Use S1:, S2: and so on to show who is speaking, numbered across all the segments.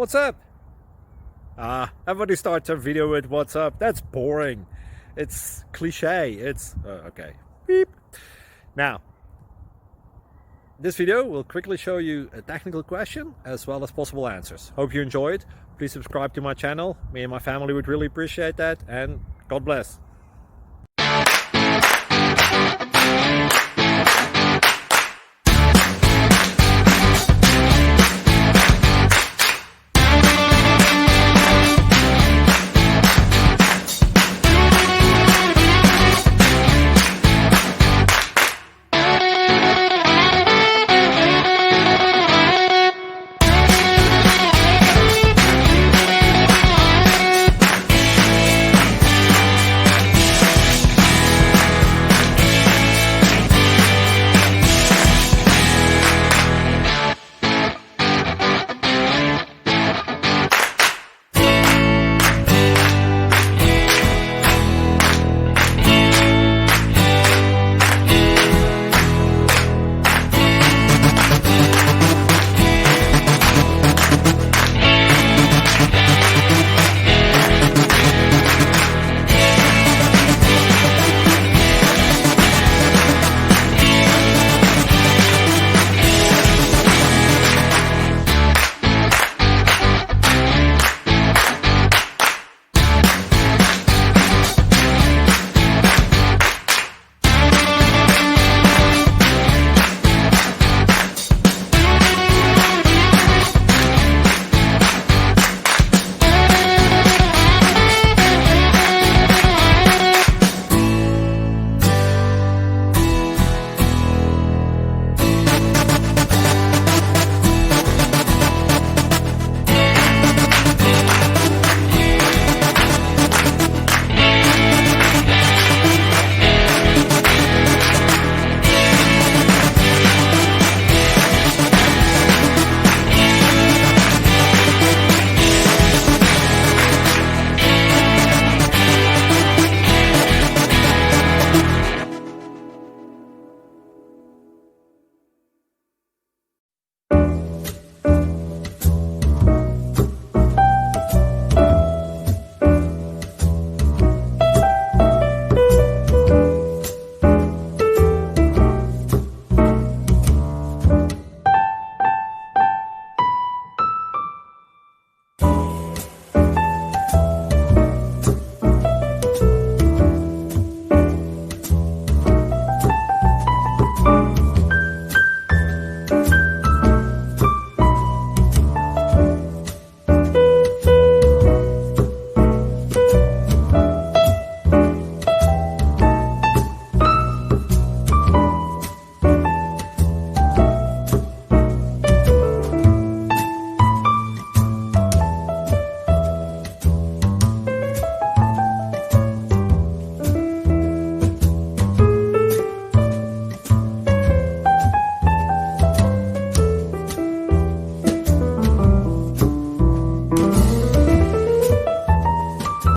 S1: what's up? Everybody starts a video with what's up. That's boring. It's cliche. It's okay. Beep. Now, this video will quickly show you a technical question as well as possible answers. Hope you enjoy it. Please subscribe to my channel. Me and my family would really appreciate that, and God bless.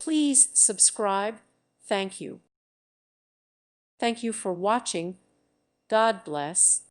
S2: Please subscribe. Thank you. Thank you for watching. God bless.